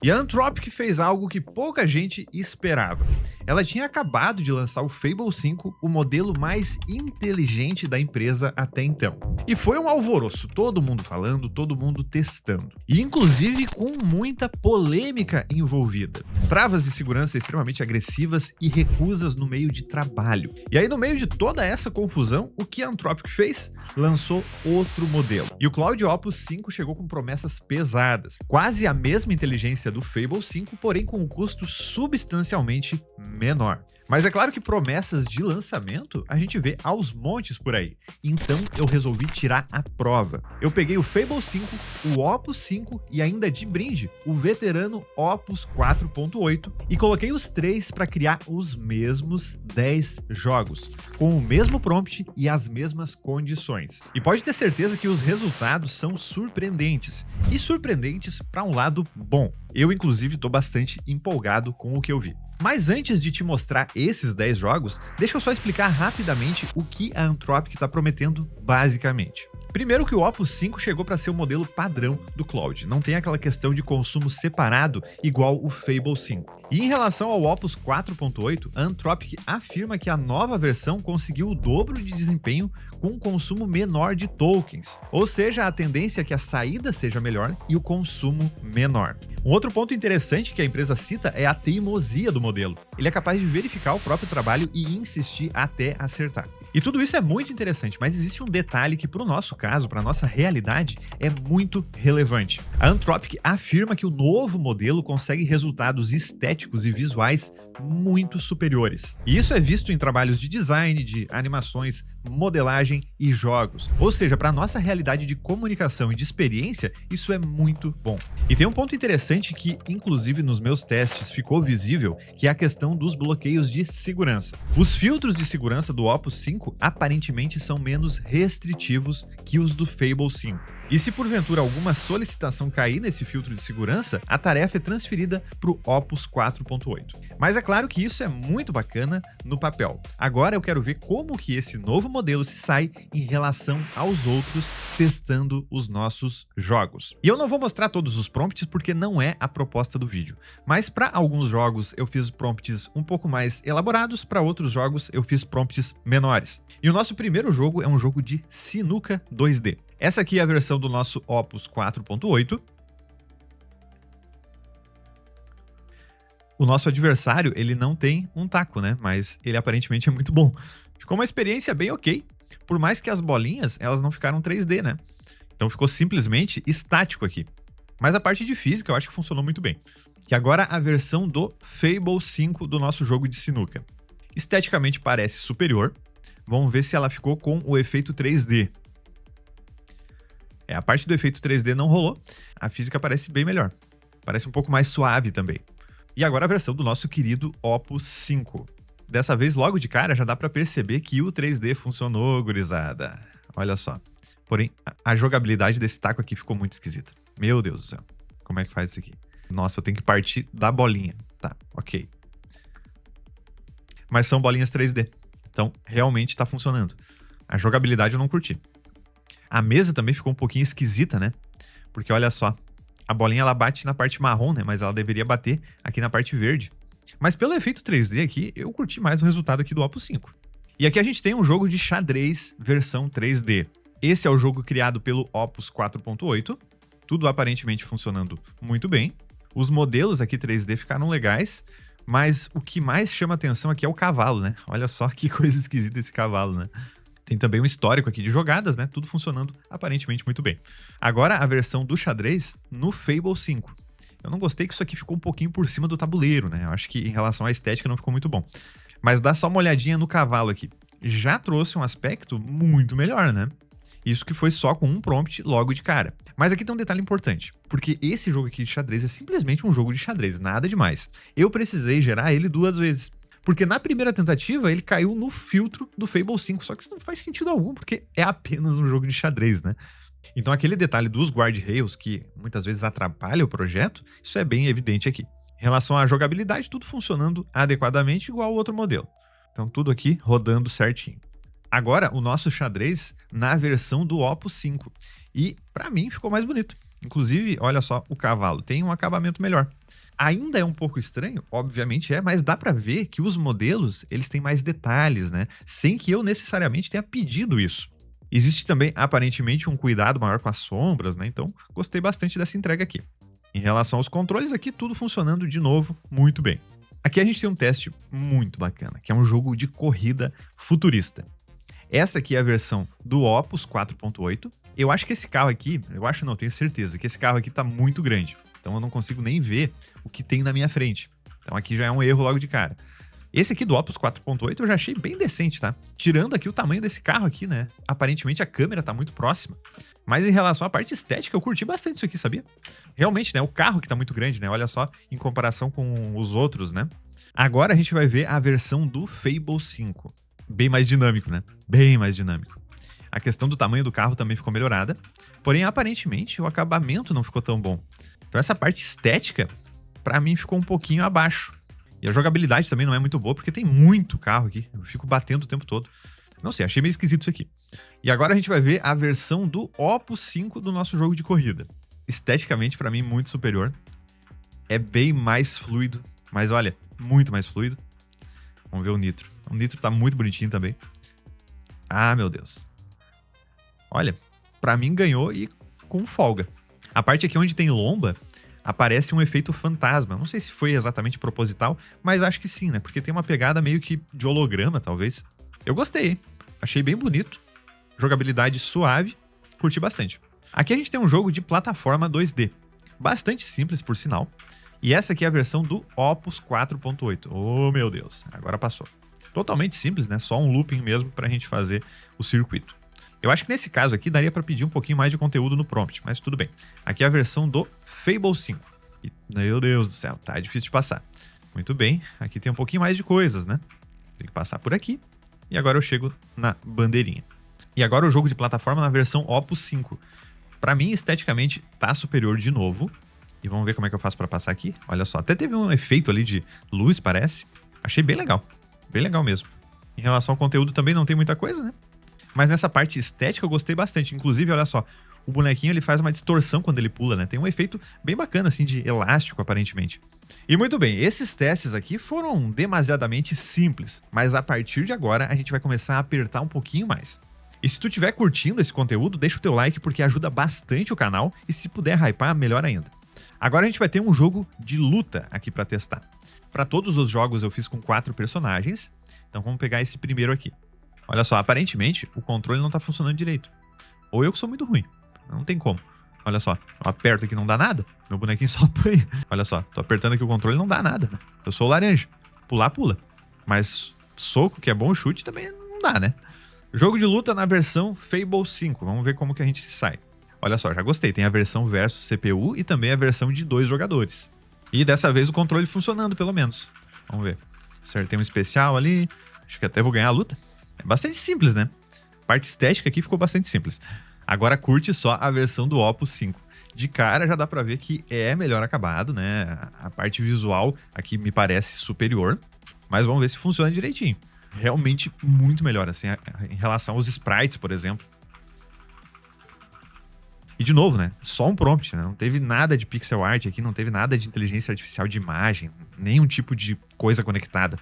E a Anthropic fez algo que pouca gente esperava. Ela tinha acabado de lançar o Fable 5, o modelo mais inteligente da empresa até então. E foi um alvoroço, todo mundo falando, todo mundo testando. E inclusive com muita polêmica envolvida. Travas de segurança extremamente agressivas e recusas no meio de trabalho. E aí no meio de toda essa confusão, o que a Anthropic fez? Lançou outro modelo. E o Cloud Opus 5 chegou com promessas pesadas. Quase a mesma inteligência do Fable 5, porém com um custo substancialmente menor. Mas é claro que promessas de lançamento a gente vê aos montes por aí. Então eu resolvi tirar a prova. Eu peguei o Fable 5, o Opus 5 e ainda de brinde o veterano Opus 4.8 e coloquei os três para criar os mesmos 10 jogos, com o mesmo prompt e as mesmas condições. E pode ter certeza que os resultados são surpreendentes, e surpreendentes para um lado bom. Eu, inclusive, estou bastante empolgado com o que eu vi. Mas antes de te mostrar esses 10 jogos, deixa eu só explicar rapidamente o que a Anthropic está prometendo basicamente. Primeiro que o Opus 5 chegou para ser o modelo padrão do Cloud, não tem aquela questão de consumo separado igual o Fable 5. E em relação ao Opus 4.8, a Anthropic afirma que a nova versão conseguiu o dobro de desempenho com um consumo menor de tokens, ou seja, a tendência é que a saída seja melhor e o consumo menor. Um outro ponto interessante que a empresa cita é a teimosia do modelo. Ele é capaz de verificar o próprio trabalho e insistir até acertar. E tudo isso é muito interessante, mas existe um detalhe que para o nosso caso, para a nossa realidade, é muito relevante. A Anthropic afirma que o novo modelo consegue resultados estéticos e visuais muito superiores. E isso é visto em trabalhos de design, de animações, modelagem e jogos. Ou seja, para a nossa realidade de comunicação e de experiência, isso é muito bom. E tem um ponto interessante que, inclusive nos meus testes, ficou visível, que é a questão dos bloqueios de segurança. Os filtros de segurança do Opus 5 aparentemente são menos restritivos que os do Fable 5. E se porventura alguma solicitação cair nesse filtro de segurança, a tarefa é transferida para o Opus 4.8. Mas é claro que isso é muito bacana no papel. Agora eu quero ver como que esse novo modelo se sai em relação aos outros, testando os nossos jogos. E eu não vou mostrar todos os prompts porque não é a proposta do vídeo. Mas para alguns jogos eu fiz prompts um pouco mais elaborados, para outros jogos eu fiz prompts menores. E o nosso primeiro jogo é um jogo de sinuca 2D. Essa aqui é a versão do nosso Opus 4.8. O nosso adversário, ele não tem um taco, né? Mas ele aparentemente é muito bom. Ficou uma experiência bem ok, por mais que as bolinhas, elas não ficaram 3D, né? Então ficou simplesmente estático aqui. Mas a parte de física eu acho que funcionou muito bem. E agora a versão do Fable 5 do nosso jogo de sinuca. Esteticamente parece superior. Vamos ver se ela ficou com o efeito 3D. A parte do efeito 3D não rolou, a física parece bem melhor. Parece um pouco mais suave também. E agora a versão do nosso querido Opus 5. Dessa vez, logo de cara, já dá pra perceber que o 3D funcionou, gurizada. Olha só. Porém, a jogabilidade desse taco aqui ficou muito esquisita. Meu Deus do céu. Como é que faz isso aqui? Nossa, eu tenho que partir da bolinha. Tá, ok. Mas são bolinhas 3D. Então, realmente tá funcionando. A jogabilidade eu não curti. A mesa também ficou um pouquinho esquisita, né? Porque olha só, a bolinha ela bate na parte marrom, né? Mas ela deveria bater aqui na parte verde. Mas pelo efeito 3D aqui, eu curti mais o resultado aqui do Opus 5. E aqui a gente tem um jogo de xadrez versão 3D. Esse é o jogo criado pelo Opus 4.8. Tudo aparentemente funcionando muito bem. Os modelos aqui 3D ficaram legais. Mas o que mais chama atenção aqui é o cavalo, né? Olha só que coisa esquisita esse cavalo, né? Tem também um histórico aqui de jogadas, né? Tudo funcionando aparentemente muito bem. Agora a versão do xadrez no Fable 5. Eu não gostei que isso aqui ficou um pouquinho por cima do tabuleiro, né? Eu acho que em relação à estética não ficou muito bom. Mas dá só uma olhadinha no cavalo aqui. Já trouxe um aspecto muito melhor, né? Isso que foi só com um prompt logo de cara. Mas aqui tem um detalhe importante, porque esse jogo aqui de xadrez é simplesmente um jogo de xadrez, nada demais. Eu precisei gerar ele 2 vezes. Porque na primeira tentativa ele caiu no filtro do Fable 5, só que isso não faz sentido algum, porque é apenas um jogo de xadrez, né? Então aquele detalhe dos guardrails que muitas vezes atrapalha o projeto, isso é bem evidente aqui. Em relação à jogabilidade, tudo funcionando adequadamente igual ao outro modelo. Então tudo aqui rodando certinho. Agora o nosso xadrez na versão do Opus 5. E pra mim ficou mais bonito. Inclusive, olha só, o cavalo tem um acabamento melhor. Ainda é um pouco estranho, obviamente é, mas dá pra ver que os modelos, eles têm mais detalhes, né? Sem que eu necessariamente tenha pedido isso. Existe também, aparentemente, um cuidado maior com as sombras, né? Então, gostei bastante dessa entrega aqui. Em relação aos controles, aqui tudo funcionando de novo muito bem. Aqui a gente tem um teste muito bacana, que é um jogo de corrida futurista. Essa aqui é a versão do Opus 4.8. Eu acho que esse carro aqui, eu acho não, tenho certeza, que esse carro aqui tá muito grande. Então eu não consigo nem ver o que tem na minha frente. Então aqui já é um erro logo de cara. Esse aqui do Opus 4.8 eu já achei bem decente, tá? Tirando aqui o tamanho desse carro aqui, né? Aparentemente a câmera tá muito próxima. Mas em relação à parte estética, eu curti bastante isso aqui, sabia? Realmente, né? O carro que tá muito grande, né? Olha só, em comparação com os outros, né? Agora a gente vai ver a versão do Fable 5. Bem mais dinâmico, né? Bem mais dinâmico. A questão do tamanho do carro também ficou melhorada. Porém, aparentemente, o acabamento não ficou tão bom. Então essa parte estética, pra mim, ficou um pouquinho abaixo. E a jogabilidade também não é muito boa, porque tem muito carro aqui. Eu fico batendo o tempo todo. Não sei, achei meio esquisito isso aqui. E agora a gente vai ver a versão do Opus 5 do nosso jogo de corrida. Esteticamente, pra mim, muito superior. É bem mais fluido. Mas olha, muito mais fluido. Vamos ver o Nitro. O Nitro tá muito bonitinho também. Ah, meu Deus. Olha, pra mim ganhou e com folga. A parte aqui onde tem lomba, aparece um efeito fantasma. Não sei se foi exatamente proposital, mas acho que sim, né? Porque tem uma pegada meio que de holograma, talvez. Eu gostei, hein? Achei bem bonito. Jogabilidade suave. Curti bastante. Aqui a gente tem um jogo de plataforma 2D. Bastante simples, por sinal. E essa aqui é a versão do Opus 4.8. Oh, meu Deus. Agora passou. Totalmente simples, né? Só um looping mesmo pra gente fazer o circuito. Eu acho que nesse caso aqui daria pra pedir um pouquinho mais de conteúdo no prompt, mas tudo bem. Aqui é a versão do Fable 5. E, meu Deus do céu, tá difícil de passar. Muito bem, aqui tem um pouquinho mais de coisas, né? Tem que passar por aqui. E agora eu chego na bandeirinha. E agora o jogo de plataforma na versão Opus 5. Pra mim, esteticamente, tá superior de novo. E vamos ver como é que eu faço pra passar aqui. Olha só, até teve um efeito ali de luz, parece. Achei bem legal. Bem legal mesmo. Em relação ao conteúdo também não tem muita coisa, né? Mas nessa parte estética eu gostei bastante. Inclusive, olha só, o bonequinho ele faz uma distorção quando ele pula, né? Tem um efeito bem bacana, assim, de elástico, aparentemente. E muito bem, esses testes aqui foram demasiadamente simples. Mas a partir de agora, a gente vai começar a apertar um pouquinho mais. E se tu estiver curtindo esse conteúdo, deixa o teu like porque ajuda bastante o canal. E se puder hypar, melhor ainda. Agora a gente vai ter um jogo de luta aqui pra testar. Para todos os jogos eu fiz com 4 personagens. Então vamos pegar esse primeiro aqui. Olha só, aparentemente o controle não tá funcionando direito. Ou eu que sou muito ruim. Não tem como. Olha só, eu aperto aqui não dá nada. Meu bonequinho só apanha. Olha só, tô apertando aqui o controle não dá nada, né? Eu sou o laranja. Pular, pula. Mas soco, que é bom, chute, também não dá, né? Jogo de luta na versão Fable 5. Vamos ver como que a gente se sai. Olha só, já gostei. Tem a versão versus CPU e também a versão de 2 jogadores. E dessa vez o controle funcionando, pelo menos. Vamos ver. Acertei um especial ali. Acho que até vou ganhar a luta. É bastante simples, né? A parte estética aqui ficou bastante simples. Agora curte só a versão do Opus 5. De cara já dá pra ver que é melhor acabado, né? A parte visual aqui me parece superior. Mas vamos ver se funciona direitinho. Realmente muito melhor, assim, em relação aos sprites, por exemplo. E de novo, né? Só um prompt, né? Não teve nada de pixel art aqui, não teve nada de inteligência artificial de imagem, nenhum tipo de coisa conectada.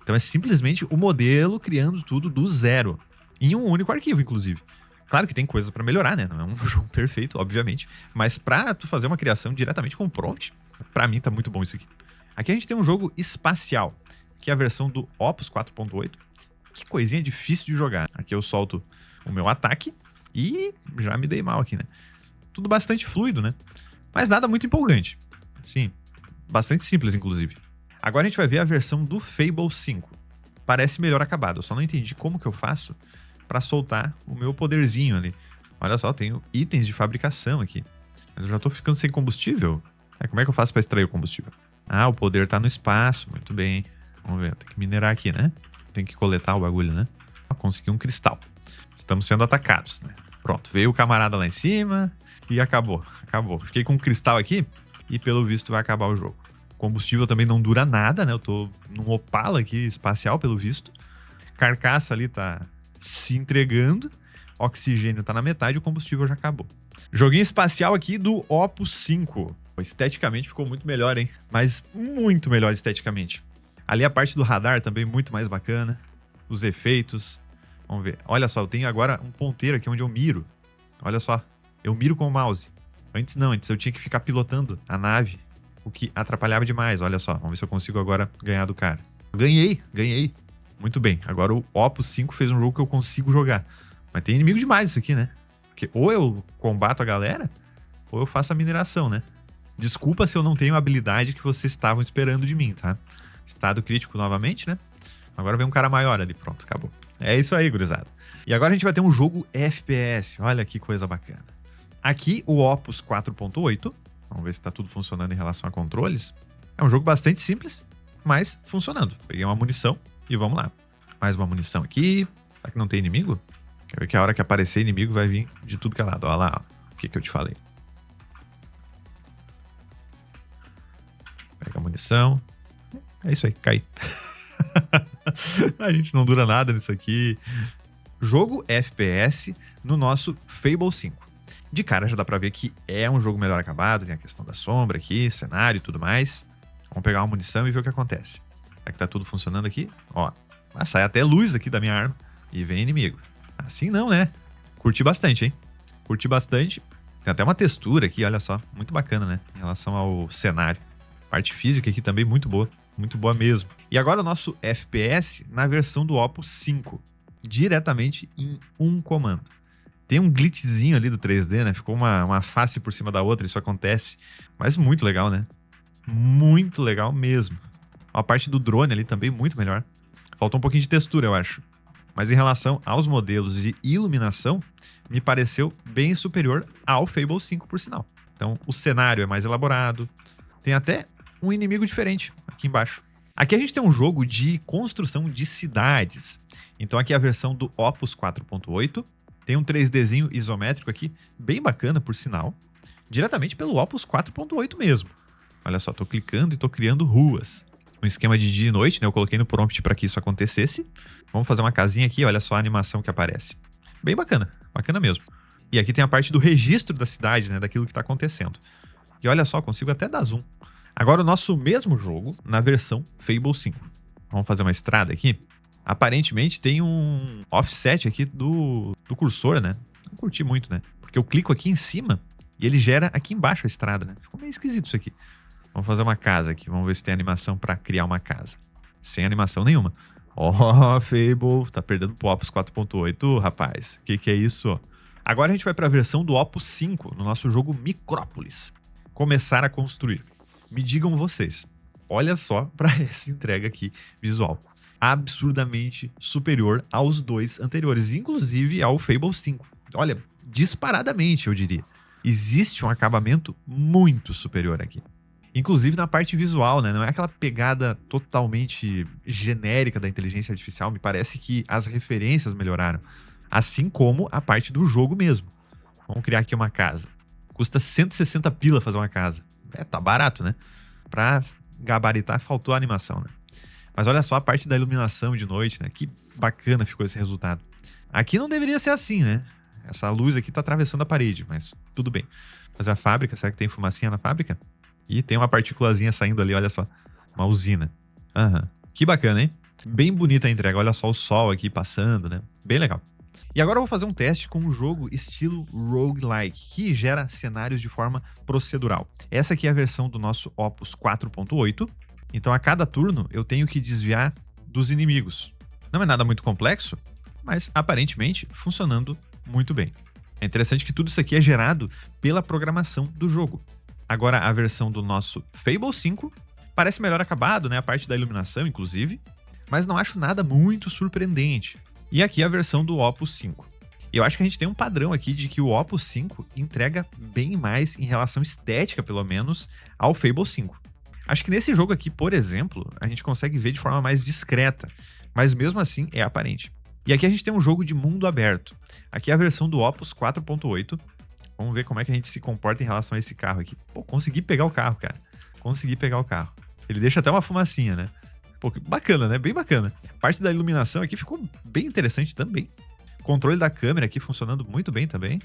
Então é simplesmente o modelo criando tudo do zero. Em um único arquivo, inclusive. Claro que tem coisas pra melhorar, né? Não é um jogo perfeito, obviamente. Mas pra tu fazer uma criação diretamente com o prompt, pra mim tá muito bom isso aqui. Aqui a gente tem um jogo espacial, que é a versão do Opus 4.8. Que coisinha difícil de jogar. Aqui eu solto o meu ataque e já me dei mal aqui, né? Tudo bastante fluido, né? Mas nada muito empolgante. Sim, bastante simples, inclusive. Agora a gente vai ver a versão do Fable 5. Parece melhor acabado. Eu só não entendi como que eu faço pra soltar o meu poderzinho ali. Olha só, eu tenho itens de fabricação aqui. Mas eu já tô ficando sem combustível. Como é que eu faço pra extrair o combustível? Ah, o poder tá no espaço. Muito bem. Vamos ver, tem que minerar aqui, né? Tem que coletar o bagulho, né? Consegui um cristal. Estamos sendo atacados, né? Pronto, veio o camarada lá em cima e acabou. Acabou. Fiquei com um cristal aqui e pelo visto vai acabar o jogo. O combustível também não dura nada, né? Eu tô num Opala aqui, espacial, pelo visto. Carcaça ali tá se entregando. oxigênio tá na metade e o combustível já acabou. Joguinho espacial aqui do Opus 5. Esteticamente ficou muito melhor, hein? Mas muito melhor esteticamente. Ali a parte do radar também muito mais bacana. Os efeitos. Vamos ver. Olha só, eu tenho agora um ponteiro aqui onde eu miro. Olha só. Eu miro com o mouse. Antes não, antes eu tinha que ficar pilotando a nave, o que atrapalhava demais. Olha só, vamos ver se eu consigo agora ganhar do cara. Ganhei. Muito bem, agora o Opus 5 fez um jogo que eu consigo jogar. Mas tem inimigo demais isso aqui, né? Porque ou eu combato a galera, ou eu faço a mineração, né? Desculpa se eu não tenho a habilidade que vocês estavam esperando de mim, tá? Estado crítico novamente, né? Agora vem um cara maior ali, pronto, acabou. É isso aí, gurizada. E agora a gente vai ter um jogo FPS, olha que coisa bacana. Aqui o Opus 4.8, vamos ver se tá tudo funcionando em relação a controles. É um jogo bastante simples, mas funcionando. Peguei uma munição e vamos lá. Mais uma munição aqui. Será que não tem inimigo? Quer ver que a hora que aparecer inimigo vai vir de tudo que é lado. Olha lá, ó, o que eu te falei. Pega a munição. É isso aí, cai. A gente não dura nada nisso aqui. Jogo FPS no nosso Fable 5. De cara já dá pra ver que é um jogo melhor acabado, tem a questão da sombra aqui, cenário e tudo mais. Vamos pegar uma munição e ver o que acontece. Será que tá tudo funcionando aqui? Ó, sai até luz aqui da minha arma e vem inimigo. Assim não, né? Curti bastante, hein? Curti bastante. Tem até uma textura aqui, olha só, muito bacana, né? Em relação ao cenário. Parte física aqui também muito boa mesmo. E agora o nosso FPS na versão do Opus 5, diretamente em um comando. Tem um glitchzinho ali do 3D, né? Ficou uma face por cima da outra, isso acontece. Mas muito legal, né? Muito legal mesmo. A parte do drone ali também muito melhor. Faltou um pouquinho de textura, eu acho. Mas em relação aos modelos de iluminação, me pareceu bem superior ao Fable 5, por sinal. Então, o cenário é mais elaborado. Tem até um inimigo diferente aqui embaixo. Aqui a gente tem um jogo de construção de cidades. Então, aqui é a versão do Opus 4.8. Tem um 3Dzinho isométrico aqui, bem bacana, por sinal. Diretamente pelo Opus 4.8 mesmo. Olha só, tô clicando e tô criando ruas. Um esquema de dia e noite, né? Eu coloquei no prompt para que isso acontecesse. Vamos fazer uma casinha aqui, olha só a animação que aparece. Bem bacana, bacana mesmo. E aqui tem a parte do registro da cidade, né? Daquilo que tá acontecendo. E olha só, consigo até dar zoom. Agora o nosso mesmo jogo na versão Fable 5. Vamos fazer uma estrada aqui. Aparentemente tem um offset aqui do cursor, né? Não curti muito, né? Porque eu clico aqui em cima e ele gera aqui embaixo a estrada, né? Ficou meio esquisito isso aqui. Vamos fazer uma casa aqui. Vamos ver se tem animação para criar uma casa. Sem animação nenhuma. Ó, Fable, tá perdendo pro Opus 4.8, rapaz. Que é isso? Agora a gente vai para a versão do Opus 5, no nosso jogo Micrópolis. Começar a construir. Me digam vocês. Olha só para essa entrega aqui visual. Absurdamente superior aos dois anteriores, inclusive ao Fable 5. Olha, disparadamente, eu diria. Existe um acabamento muito superior aqui. Inclusive na parte visual, né? Não é aquela pegada totalmente genérica da inteligência artificial. Me parece que as referências melhoraram. Assim como a parte do jogo mesmo. Vamos criar aqui uma casa. Custa 160 pila fazer uma casa. Tá barato, né? Pra gabaritar, faltou a animação, né? Mas olha só a parte da iluminação de noite, né? Que bacana ficou esse resultado. Aqui não deveria ser assim, né? Essa luz aqui tá atravessando a parede, mas tudo bem. Mas a fábrica, será que tem fumacinha na fábrica? E tem uma partículazinha saindo ali, olha só. Uma usina. Que bacana, hein? Bem bonita a entrega. Olha só o sol aqui passando, né? Bem legal. E agora eu vou fazer um teste com um jogo estilo roguelike, que gera cenários de forma procedural. Essa aqui é a versão do nosso Opus 4.8. Então a cada turno eu tenho que desviar dos inimigos. Não é nada muito complexo, mas aparentemente funcionando muito bem. É interessante que tudo isso aqui é gerado pela programação do jogo. Agora a versão do nosso Fable 5 parece melhor acabado, né? A parte da iluminação, inclusive, mas não acho nada muito surpreendente. E aqui a versão do Opus 5. E eu acho que a gente tem um padrão aqui de que o Opus 5 entrega bem mais em relação estética, pelo menos, ao Fable 5. Acho que nesse jogo aqui, por exemplo, a gente consegue ver de forma mais discreta, mas mesmo assim é aparente. E aqui a gente tem um jogo de mundo aberto. Aqui é a versão do Opus 4.8. Vamos ver como é que a gente se comporta em relação a esse carro aqui. Pô, consegui pegar o carro, cara. Consegui pegar o carro. Ele deixa até uma fumacinha, né? Pô, bacana, né? Bem bacana. A parte da iluminação aqui ficou bem interessante também. Controle da câmera aqui funcionando muito bem também.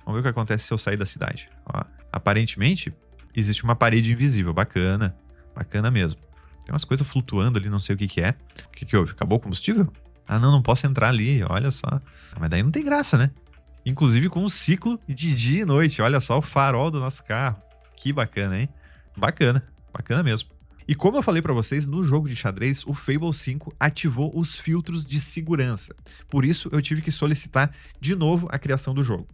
Vamos ver o que acontece se eu sair da cidade. Ó, aparentemente, existe uma parede invisível. Bacana. Bacana mesmo. Tem umas coisas flutuando ali, não sei o que que é. O que que houve? Acabou o combustível? Ah, não posso entrar ali, olha só. Ah, mas daí não tem graça, né? Inclusive com um ciclo de dia e noite. Olha só o farol do nosso carro. Que bacana, hein? Bacana. Bacana mesmo. E como eu falei pra vocês, no jogo de xadrez, o Fable 5 ativou os filtros de segurança. Por isso, eu tive que solicitar de novo a criação do jogo.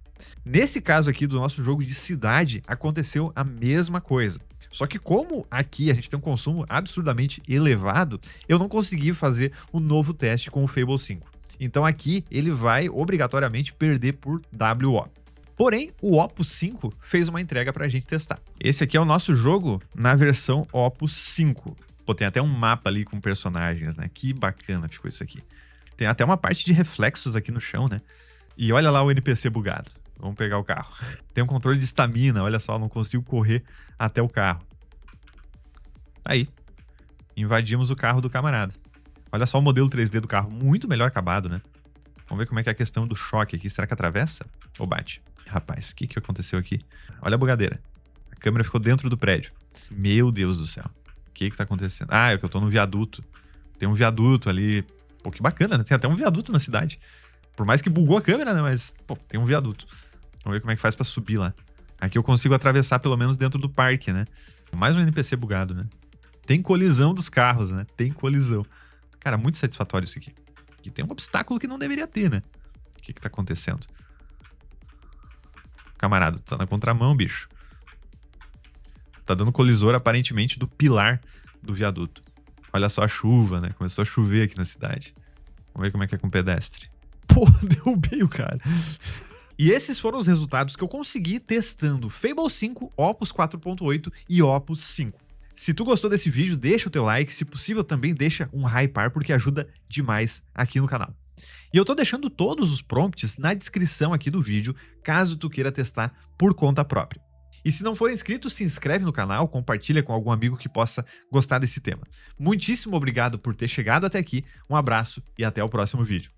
Nesse caso aqui do nosso jogo de cidade, aconteceu a mesma coisa. Só que como aqui a gente tem um consumo absurdamente elevado, eu não consegui fazer um novo teste com o Fable 5. Então aqui ele vai obrigatoriamente perder por WO. Porém, o Opus 5 fez uma entrega pra gente testar. Esse aqui é o nosso jogo na versão Opus 5. Pô, tem até um mapa ali com personagens, né? Que bacana ficou isso aqui. Tem até uma parte de reflexos aqui no chão, né? E olha lá o NPC bugado. Vamos pegar o carro. Tem um controle de estamina, olha só, não consigo correr até o carro. Aí, invadimos o carro do camarada. Olha só o modelo 3D do carro, muito melhor acabado, né? Vamos ver como é que é a questão do choque aqui. Será que atravessa ou bate? Rapaz, o que que aconteceu aqui? Olha a bugadeira. A câmera ficou dentro do prédio. Meu Deus do céu. O que que tá acontecendo? Ah, é que eu tô no viaduto. Tem um viaduto ali. Pô, que bacana, né? Tem até um viaduto na cidade. Por mais que bugou a câmera, né? Mas, pô, tem um viaduto. Vamos ver como é que faz pra subir lá. Aqui eu consigo atravessar pelo menos dentro do parque, né? Mais um NPC bugado, né? Tem colisão dos carros, né? Tem colisão. Cara, muito satisfatório isso aqui. Aqui tem um obstáculo que não deveria ter, né? O que que tá acontecendo? Camarada, tu tá na contramão, bicho. Tá dando colisor, aparentemente, do pilar do viaduto. Olha só a chuva, né? Começou a chover aqui na cidade. Vamos ver como é que é com o pedestre. Pô, derrubei o cara. E esses foram os resultados que eu consegui testando Fable 5, Opus 4.8 e Opus 5. Se tu gostou desse vídeo, deixa o teu like, se possível também deixa um hypar, porque ajuda demais aqui no canal. E eu tô deixando todos os prompts na descrição aqui do vídeo, caso tu queira testar por conta própria. E se não for inscrito, se inscreve no canal, compartilha com algum amigo que possa gostar desse tema. Muitíssimo obrigado por ter chegado até aqui, um abraço e até o próximo vídeo.